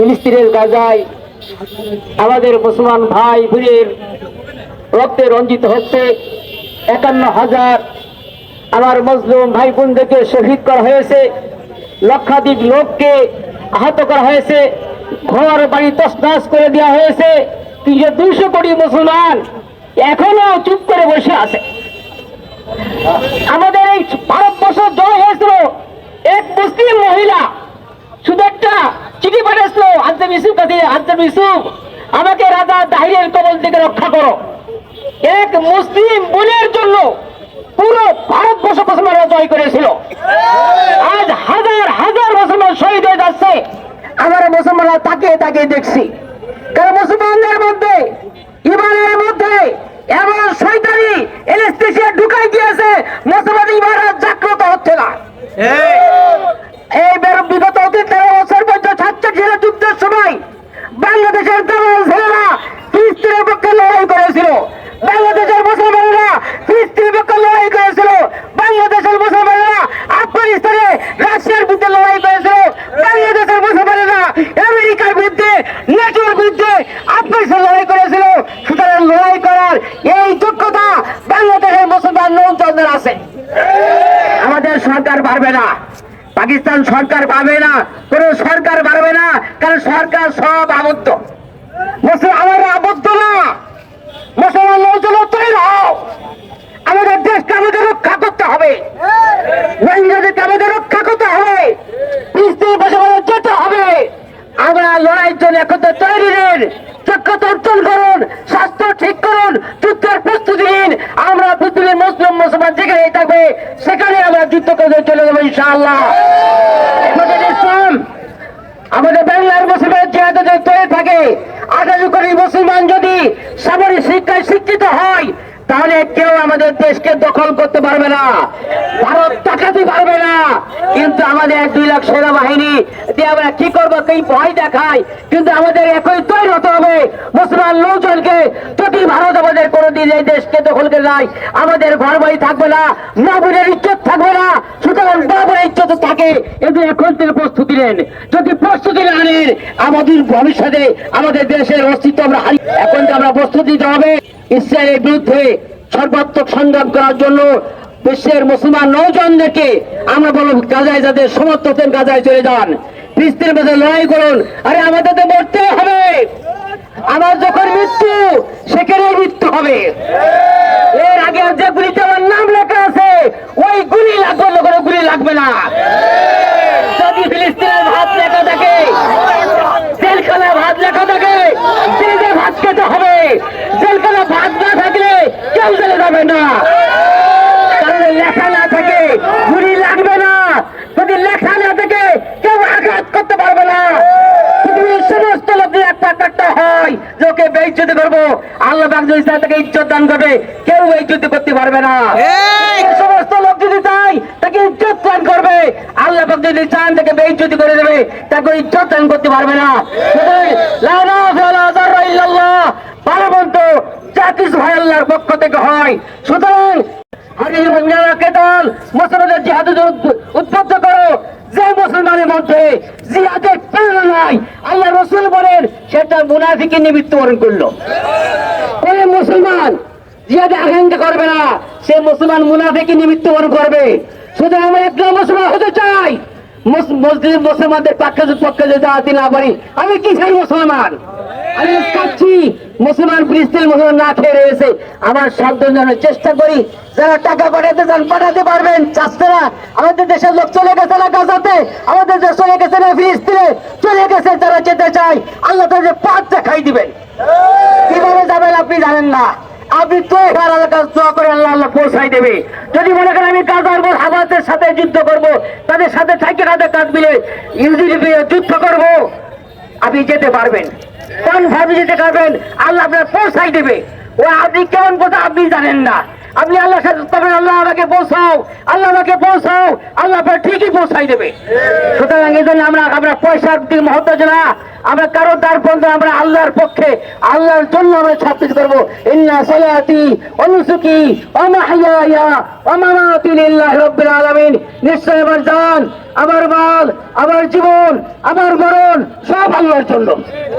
ফিলিস্তিনের গাজায় আমাদের মুসলমান ভাই বোনের রক্তে রঞ্জিত হচ্ছে। ৫১,০০০ আমার মুসলিম ভাই বোনদেরকে শহীদ করা হয়েছে, লক্ষাধিক লোককে আহত করা হয়েছে, ঘর বাড়ি তছনছ করে দেওয়া হয়েছে। ২০০ কোটি মুসলমান এখনো চুপ করে বসে আছে। আমাদের এই ভারতবর্ষ জয় হয়েছিল, এক মুসলিম মহিলা শুধু একটা চিঠি পাঠিয়েছিল আজম ইউসুফ কাছে, আজম ইউসুফ আমাকে রাজা দাহিরের কবল থেকে রক্ষা করো। এক মুসলিম বোনের জন্য পুরো ভারতবর্ষ মুসলমানরা জয় করেছিল। আজ হাজার হাজার মুসলমান শহীদ হয়ে যাচ্ছে, আমরা মুসলমানরা তাকিয়ে তাকিয়ে দেখছি। কারণ মুসলমানদের মধ্যে ইমানের মধ্যে এমন শয়তানি এনেস্থেসিয়া ঢুকাই দিয়েছে, মুসলমান ইমান জাগ্রত হচ্ছে না। এই বিগত 13 বছর পর্যন্ত ছাত্র ছিল যুদ্ধের সময় বাংলাদেশের দালাল ছেলেরা ফিলিস্তিনের পক্ষে লড়াই করেছিল, বাংলাদেশের মুসলমানেরা ফিলিস্তিনের পক্ষে লড়াই করেছিল, বাংলাদেশের মুসলমানেরা আফগানিস্তানে রাশিয়ার বিরুদ্ধে লড়াই করেছিল, বাংলাদেশের মুসলমানেরা আমেরিকার বিরুদ্ধে নেটোর বিরুদ্ধে আফগানিস্তান লড়াই করেছিল। সুতরাং লড়াই করার এই যোগ্যতা বাংলাদেশের মুসলমান নৌজনদের আছে। আমাদের সরকার পারবে না, পাকিস্তান সরকার পাবে না, কোন সরকার পারবে না, কারণ সরকার সব আবদ্ধ। আমরা আবদ্ধ না, মুসলমান নৌজল তৈরি হও। আমাদের দেশকে আমাদের রক্ষা করতে হবে, রোহিঙ্গাদেরকে আমাদের রক্ষা করতে হবে, ফিলিস্তিনের মুসলমানের যেতে হবে। আমরা লড়াইয়ের জন্য একত্রে তৈরি নেন, যোগ্যতা অর্জন করুন, স্বাস্থ্য ঠিক করুন, যুদ্ধের প্রস্তুতি নিন। আমরা পৃথিবীর মুসলিম মুসলমান যেখানে থাকবে সেখানে আমরা যুদ্ধ করে চলে যাবো ইনশাআল্লাহ। আমাদের ইসলাম, আমাদের বাংলার মুসলমান জিহাদে যদি তৈরি থাকে, 18 কোটি মুসলমান যদি সামরিক শিক্ষায় শিক্ষিত হয়, তাহলে কেউ আমাদের দেশকে দখল করতে পারবে না, ভারত টাকাতে পারবে না। কিন্তু আমাদের 2 লাখ সেনাবাহিনী দিয়ে আমরা কি করবো, কেউ ভয় দেখায়। কিন্তু আমাদের একই তৈরি হতে হবে মুসলমান লোকজনকে। যদি ভারত আমাদের কোনোদিন এই দেশকে দখল করে নেয়, আমাদের ঘর বাড়ি থাকবে না, মা বোনের ইজ্জত থাকবে না। সুতরাং বাবার ইজ্জত থাকে, এদের এখন থেকে প্রস্তুতি নেন। যদি প্রস্তুতি না নেন, আমাদের ভবিষ্যতে আমাদের দেশের অস্তিত্ব আমরা হারিয়ে। এখন আমরা প্রস্তুতি নিতে হবে ইসরায়েলের বিরুদ্ধে সর্বাত্মক সংগ্রাম করার জন্য। বিশ্বের মুসলমান নৌজনদেরকে আমরা বলব, গাজায় যাদের সমর্থন গাজায় চলে যান, ফিলিস্তিনের মধ্যে লড়াই করুন। আরে আমাদের তো মরতে হবে, আমার যখন মৃত্যু সেখানে মৃত্যু হবে। এর আগে যে গুলিতে আমার নাম লেখা আছে, ওই গুলি লাগবে না, কোনো গুলি লাগবে না। যদি ফিলিস্তিনের ভাত লেখা থাকে, জেলখানা ভাত লেখা থাকে, জেলে ভাত খেতে হবে। জেলখানা ভাত না থাকলে কেউ জেলে যাবে না, কারণ লেখা না থাকে গুলি লাগবে না। যদি লেখা না থাকে কেউ আঘাত করতে পারবে না। পৃথিবীর সমস্ত লোকদের একটা হয় যে ওকে বেইজ্জতি করবো, আল্লাহ পাক যদি চায় তাকে ইজ্জত দান করবে, কেউ বেইজ্জতি করতে পারবে না। সমস্ত লোক যদি চায় তাকে ইজ্জত দান করবে, আল্লাহ পাক যদি চান তাকে বেইজ্জতি করে দেবে, তাকে ইজ্জত দান করতে পারবে না। পারবন্ত যা কিছু হয় আল্লাহর পক্ষ থেকে হয়। সুতরাং মুসলমানদের জিহাদ উদ্বুদ্ধ করো। যে মুসলমানের মধ্যে জিহাদের প্রেরণা নাই, আল্লাহ রাসূল বলেন সেটা মুনাফিকের মৃত্যুবরণ করলো। কোন মুসলমান জিহাদে আকাঙ্ক্ষা করবে না, সে মুসলমান মুনাফিকের মৃত্যুবরণ করবে। শুধু আমরা একজন মুসলমান হতে চাই, মুসলমানদের পক্ষে যদি দাঁড়াতে না পারি, আমি কিসের মুসলমান? আমি কাচ্ছি মুসলমান, ফিলিস্তিন মুসলমান না খেয়ে রয়েছে। আমার সাবধান জানার চেষ্টা করি, যারা টাকা পাঠাতে চান পাঠাতে পারবেন। চাষেরা আমাদের দেশের লোক চলে গেছে না গাজাতে, আমাদের দেশ চলে গেছে না ফিলিস্তিনে, চলে গেছে। যারা যেতে চাই আল্লাহ তাদের পাঁচ দেখাই দিবেন। কিভাবে যাবেন আপনি জানেন না, আপনি তো দোয়া করে আল্লাহ আল্লাহ পৌঁছাই দেবে। যদি মনে করেন আমি গাজার হামাসের সাথে যুদ্ধ করব, তাদের সাথে থাকে হাতে কাঁধ মিলে যুদ্ধ করব, আপনি যেতে পারবেন, কনফার্ম যেতে পারবেন, আল্লাহ আপনার পৌঁছাই দেবে। ও আপনি কেমন কথা আপনি জানেন না, আপনি আল্লাহর সাথে তবে আল্লাহ আমাকে পৌঁছাও, আল্লাহ আমাকে পৌঁছাও, আল্লাহ আপনার ঠিকই পৌঁছাই দেবে। সুতরাং এই জন্য আমরা পয়সার দিকে মহত্ব না, আমরা কারো দ্বার পর্যন্ত আমরা আল্লাহর পক্ষে, আল্লাহর জন্য আমরা সবকিছু করবো। ইন্না সালাতি ওয়া নুসুকি ওয়া মাহইয়ায়া ওয়া মামাতি লিল্লাহি রাব্বিল আলামিন। নিশ্চয় আমার জান, আমার মাল, আমার জীবন, আমার মরণ সব আল্লাহর জন্য।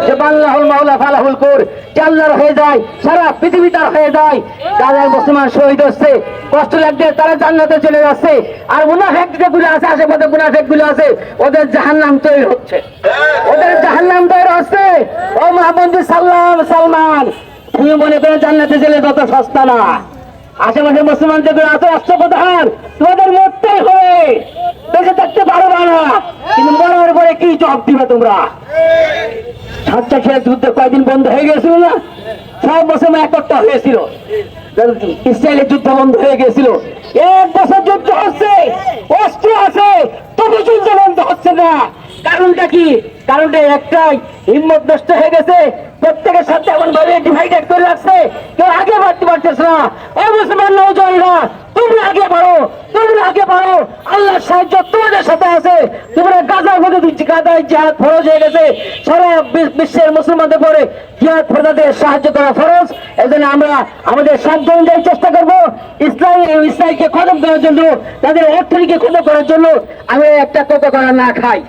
যে আল্লাহুল মাওলা ফালাহুল কুর, যে আল্লাহর হয়ে যায় সারা পৃথিবী তার হয়ে যায়। যারা মুসলমান শহীদ হচ্ছে, কষ্ট লাগছে, তারা জান্নাতে চলে যাচ্ছে। আর মুনাফিক যেগুলো আছে, আশেপাশে মুনাফিক গুলো আছে, ওদের জাহান্নাম তৈরি হচ্ছে, ওদের জাহান্নাম তৈরি হচ্ছে। ও মাহবুব সালমান, তুমি মনে করে জান্নাতে চলে যত সস্তা না। আশেপাশে মুসলমান যেগুলো আছে রাষ্ট্রপ্রধান, তোমাদের মরতেই হবে, বেঁচে থাকতে পারবা না। কিন্তু মরার পরে কি জবাব দিবে তোমরা? সাতটা খেয়ে যুদ্ধ কয়েকদিন বন্ধ হয়ে গেছিল না? সব মুসলমান একটা হয়েছিল, ইসরায়েলের যুদ্ধ বন্ধ হয়ে গেছিল। 1 বছর যুদ্ধ হচ্ছে, অস্ত্র আছে, তবু যুদ্ধ বন্ধ হচ্ছে না। কারণটা কি? কারণটা একটাই, হিম্মত নষ্ট হয়ে গেছে। প্রত্যেকের সাথে এমন ভাবে ডিভাইডেড করে রাখছে, কেউ আগে বাড়তে পারতেছে না। ও মুসলমান নওজওয়ানরা, তোমরা আগে বাড়ো, তোমরা আগে বাড়ো। আল্লাহর সাহায্য তোমাদের সাথে আছে। তোমরা গাজার মধ্যে দিচ্ছি, গাজায় জিহাদ ফরজ হয়ে গেছে। সারা বিশ্বের মুসলমানদের পরে জিহাদ ফরজদের সাহায্য করা ফরজ। এজন্য আমরা আমাদের সাধ্য অনুযায়ী চেষ্টা করবো ইসরায়েলকে খতম করার জন্য, তাদের অর্থনীতিকে খতম করার জন্য। আমি একটা কোকা করা না খাই,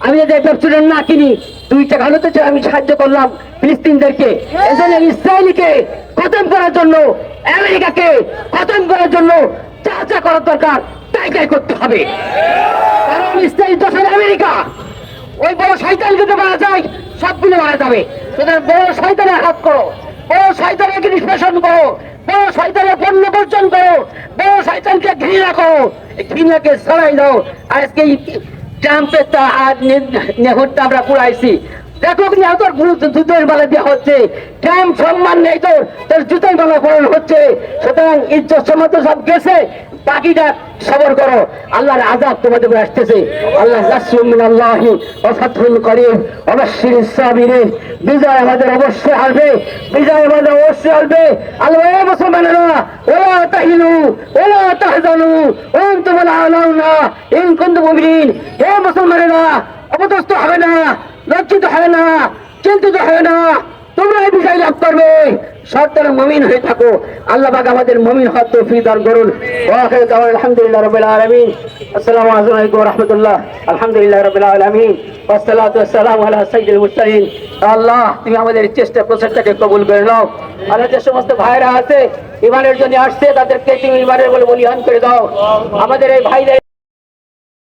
আমি যদি একটা স্টুডেন্ট না কিনি, 2 টাকা হতে চাই, আমি সাহায্য করলাম ফিলিস্তিনদেরকে। এজন্য ইসরায়েলকে খতম করার জন্য, আমেরিকাকে খতম করার জন্য যা যা করার দরকার তাই তাই করতে হবে। কারণ ইসরায়েল তো আমেরিকা, ওই বড় শয়তানকে যদি মারা যায় সবগুলো মারা যাবে। সুতরাং বড় শয়তানের হাত করো, বড় শয়তানের নিষ্পেষণ করো, বড় শয়তানের পণ্য বর্জন করো, বড় শয়তানকে ঘৃণা করো, ঘৃণাকে ছড়াই দাও। আজকে ট্রাম্পের নেহরটা আমরা পুরাইছি, দেখো তোর জুতোর মালা দেওয়া হচ্ছে। ট্রাম্প সম্মান নেই তোর, তোর জুতোর মালা পড়ানো হচ্ছে। সুতরাং ইজ্জত সম্মান তো সব গেছে, বাকিটা সবর করো। আল্লাহর আযাব তোমাদের উপর আসতেছে। আল্লাহ নাসরুমিনাল্লাহি ওয়া ফাতহুন করিম ওয়া বাশশিরিস সাবিরিন। বিজয় আমাদের অবশ্যই আসবে, বিজয় আমাদের অবশ্যই আসবে। আল্লাহ মুসলমানেরা, ওয়া তাহিনু ওয়া তাহজানু ওয়া আনতুমুল আ'লাউনা ইন কুনতুম মুমিনিন। হে মুসলমানেরা, অপদস্থ হবে না, লজ্জিত হবে না, চিন্তিত হবে না, তোমরা এই বিষয় লাভ করবে। শর্তের মুমিন হয়ে থাকো। আল্লাহ পাক আমাদের মুমিন হওয়ার তৌফিক দান করুন। ওয়া আখিরু দাওয়ানা আলহামদুলিল্লাহি রাব্বিল আলামিন। আসসালামু আলাইকুম ওয়া রাহমাতুল্লাহ। আলহামদুলিল্লাহি রাব্বিল আলামিন ওয়া সলাতু ওয়া সালামু আলা সাইয়্যিদিল মুরসালিন। আল্লাহ, তুমি আমাদের চেষ্টা প্রচেষ্টাকে কবুল করে নাও। আল্লাহ, যে সমস্ত ভাইরা আছে ইমানের জন্য আসছে, তাদেরকে তুমি ইমানের বলে বলিয়ান করে দাও। আমাদের এই ভাইদের